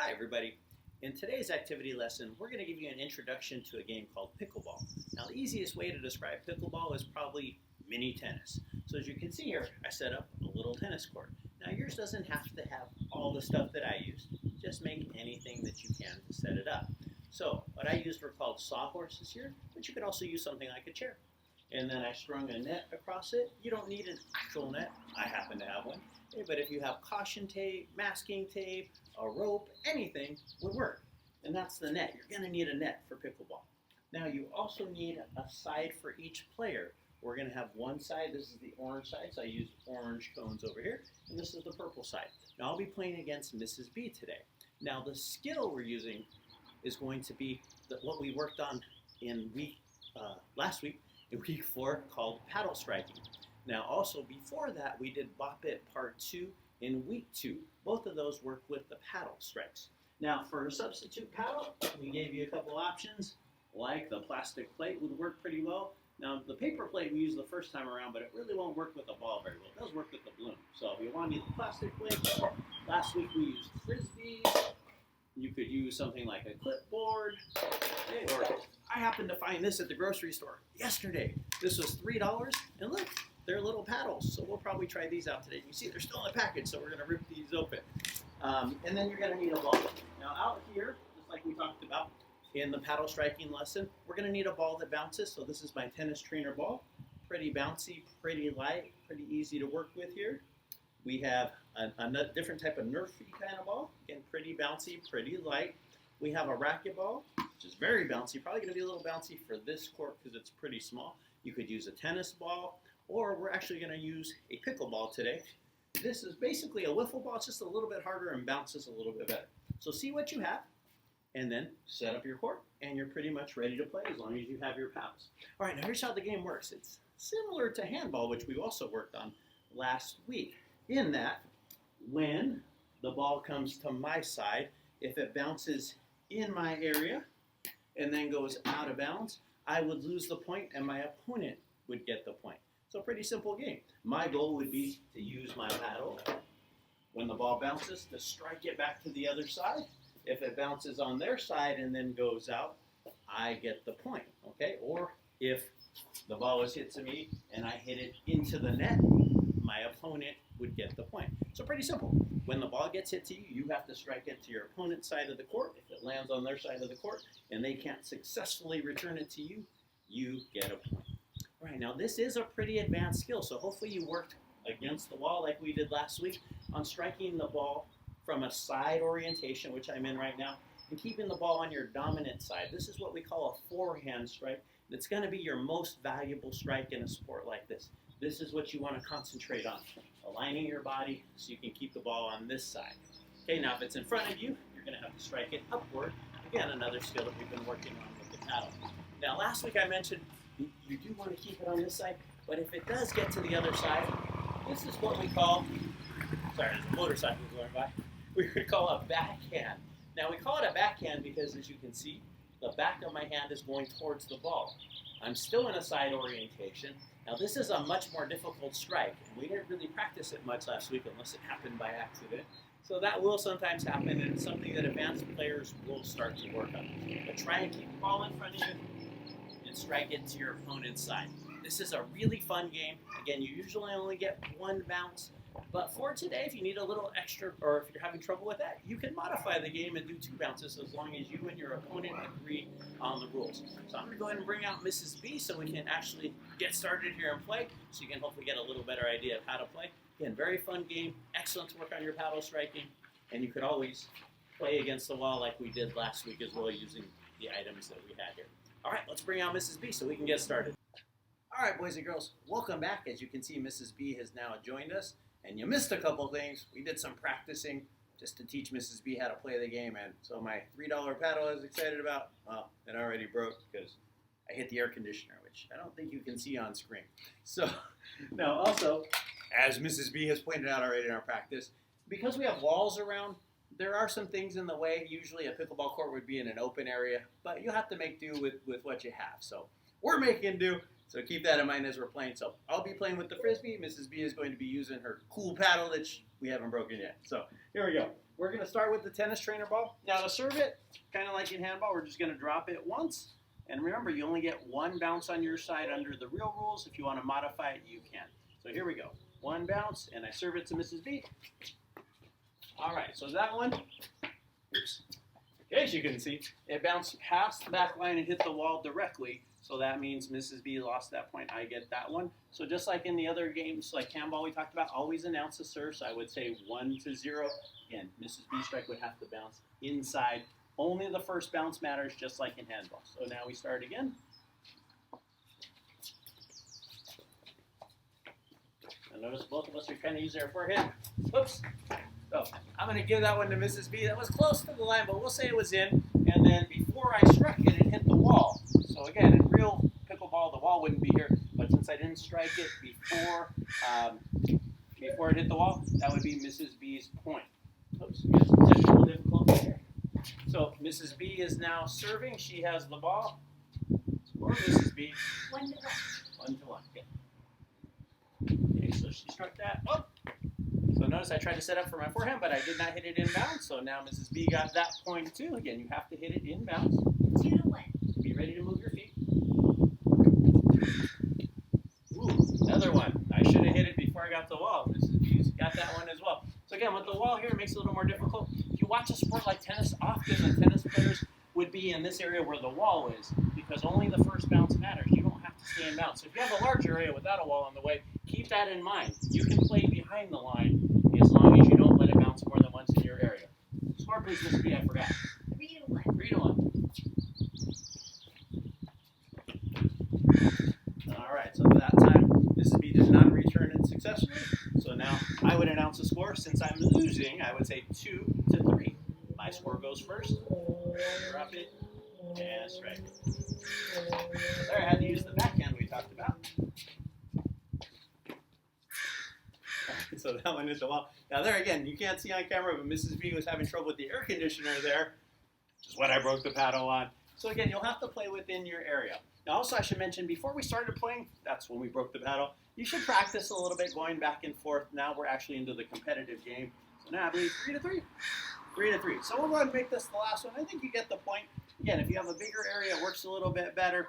Hi everybody. In today's activity lesson, we're going to give you an introduction to a game called pickleball. Now the easiest way to describe pickleball is probably mini tennis. So as you can see here, I set up a little tennis court. Now yours doesn't have to have all the stuff that I used. Just make anything that you can to set it up. So what I used were called sawhorses here, but you could also use something like a chair. And then I strung a net across it. You don't need an actual net. I happen to have one. But if you have caution tape, masking tape, a rope, anything would work. And that's the net. You're going to need a net for pickleball. Now you also need a side for each player. We're going to have one side. This is the orange side, so I used orange cones over here. And this is the purple side. Now I'll be playing against Mrs. B today. Now the skill we're using is going to be what we worked on in last week, in week 4, called paddle striking. Now also before that, we did Bop It Part 2 in week 2. Both of those work with the paddle strikes. Now for a substitute paddle, we gave you a couple options, like the plastic plate would work pretty well. Now the paper plate we used the first time around, but it really won't work with the ball very well. It does work with the balloon. So if you want to use the plastic plate, last week we used frisbees. You could use something like a clipboard, or I happened to find this at the grocery store yesterday. This was $3, and look, they're little paddles, so we'll probably try these out today. You see, they're still in the package, so we're going to rip these open. And then you're going to need a ball. Now out here, just like we talked about in the paddle striking lesson, we're going to need a ball that bounces. So this is my tennis trainer ball. Pretty bouncy, pretty light, pretty easy to work with here. We have a different type of Nerfy kind of ball. Again, pretty bouncy, pretty light. We have a racquetball, which is very bouncy. Probably going to be a little bouncy for this court because it's pretty small. You could use a tennis ball, or we're actually going to use a pickleball today. This is basically a wiffle ball. It's just a little bit harder and bounces a little bit better. So see what you have, and then set up your court, and you're pretty much ready to play as long as you have your paddles. All right, now here's how the game works. It's similar to handball, which we also worked on last week. In that, when the ball comes to my side, if it bounces in my area and then goes out of bounds, I would lose the point and my opponent would get the point. So pretty simple game. My goal would be to use my paddle when the ball bounces to strike it back to the other side. If it bounces on their side and then goes out, I get the point, okay? Or if the ball was hit to me and I hit it into the net, my opponent would get the point. So pretty simple. When the ball gets hit to you, you have to strike it to your opponent's side of the court. If it lands on their side of the court and they can't successfully return it to you, you get a point. All right, now this is a pretty advanced skill, so hopefully you worked against the wall like we did last week on striking the ball from a side orientation, which I'm in right now, and keeping the ball on your dominant side. This is what we call a forehand strike. It's going to be your most valuable strike in a sport like this. This is what you want to concentrate on, aligning your body so you can keep the ball on this side. Okay, now if it's in front of you, you're going to have to strike it upward. Again, another skill that we've been working on with the paddle. Now last week I mentioned you do want to keep it on this side, but if it does get to the other side, this is what we call, sorry, there's a motorcycle going by, we would call a backhand. Now we call it a backhand because, as you can see, the back of my hand is going towards the ball. I'm still in a side orientation. Now this is a much more difficult strike, and we didn't really practice it much last week unless it happened by accident. So that will sometimes happen, and it's something that advanced players will start to work on. But try and keep the ball in front of you and strike it to your opponent's side. This is a really fun game. Again, you usually only get one bounce, but for today, if you need a little extra, or if you're having trouble with that, you can modify the game and do 2 bounces as long as you and your opponent agree on the rules. So I'm going to go ahead and bring out Mrs. B so we can actually get started here and play, so you can hopefully get a little better idea of how to play. Again, very fun game, excellent to work on your paddle striking, and you could always play against the wall like we did last week as well, using the items that we had here. All right, let's bring out Mrs. B so we can get started. All right, boys and girls, welcome back. As you can see, Mrs. B has now joined us, and you missed a couple things. We did some practicing just to teach Mrs. B how to play the game, and so my $3 paddle I was excited about, well, it already broke because I hit the air conditioner, which I don't think you can see on screen. So now also, as Mrs. B has pointed out already in our practice, because we have walls around, there are some things in the way. Usually a pickleball court would be in an open area, but you have to make do with what you have. So we're making do. So keep that in mind as we're playing. So I'll be playing with the frisbee. Mrs. B is going to be using her cool paddle that we haven't broken yet. So here we go. we're going to start with the tennis trainer ball. Now to serve it, kind of like in handball, we're just going to drop it once. And remember, you only get one bounce on your side under the real rules. If you want to modify it, you can. So here we go. One bounce, and I serve it to Mrs. B. All right, so that one, oops. As you can see, it bounced past the back line and hit the wall directly. So that means Mrs. B lost that point. I get that one. So just like in the other games, like handball we talked about, always announce the serve. So I would say 1-0. Again, Mrs. B strike would have to bounce inside. Only the first bounce matters, just like in handball. So now we start again. And notice both of us are kind of using our forehand. Whoops. So I'm going to give that one to Mrs. B. That was close to the line, but we'll say it was in. And then before I struck it, it hit the wall. So again, in real pickleball, the wall wouldn't be here. But since I didn't strike it before it hit the wall, that would be Mrs. B's point. Oops, we have some technical difficulty here. So Mrs. B is now serving. She has the ball. Or Mrs. B. 1-1. 1-1. Okay, so she struck that. Oh. So notice I tried to set up for my forehand, but I did not hit it inbounds. So now Mrs. B got that point too. Again, you have to hit it inbounds. 2-1. Be ready to move your feet. Ooh, another one. I should have hit it before I got the wall. Mrs. B's got that one as well. So again, with the wall here, it makes it a little more difficult. If you watch a sport like tennis, often the tennis players would be in this area where the wall is, because only the first bounce matters. You don't have to stay in bounds. So if you have a large area without a wall on the way, keep that in mind. You can play behind the line as long as you don't let it bounce more than once in your area. Score please, Mr. B, I forgot. 3-1. 3-1. All right, so that time, Mrs. B did not return it successfully. So now I would announce the score. Since I'm losing, I would say 2-3. My score goes first. Drop it and strike. There, I had to use the backhand we talked about. So that one hit the wall. Now there again, you can't see on camera, but Mrs. B was having trouble with the air conditioner there, which is what I broke the paddle on. So again, you'll have to play within your area. Now also I should mention, before we started playing, that's when we broke the paddle, you should practice a little bit going back and forth. Now we're actually into the competitive game. So now I believe 3-3. 3-3. So we'll go ahead and make this the last one. I think you get the point. Again, if you have a bigger area, it works a little bit better.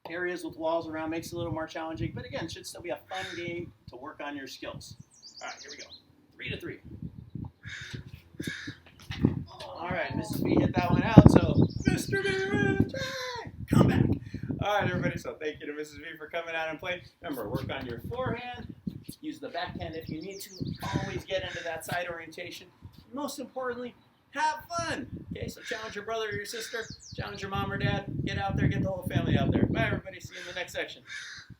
Areas with walls around makes it a little more challenging. But again, it should still be a fun game to work on your skills. All right, here we go. 3-3. All right, Mrs. B hit that one out. So, Mr. B, come back. All right, everybody. So thank you to Mrs. B for coming out and playing. Remember, work on your forehand. Use the backhand if you need to. Always get into that side orientation. Most importantly, have fun. Okay, so challenge your brother or your sister. Challenge your mom or dad. Get out there. Get the whole family out there. Bye, everybody. See you in the next section.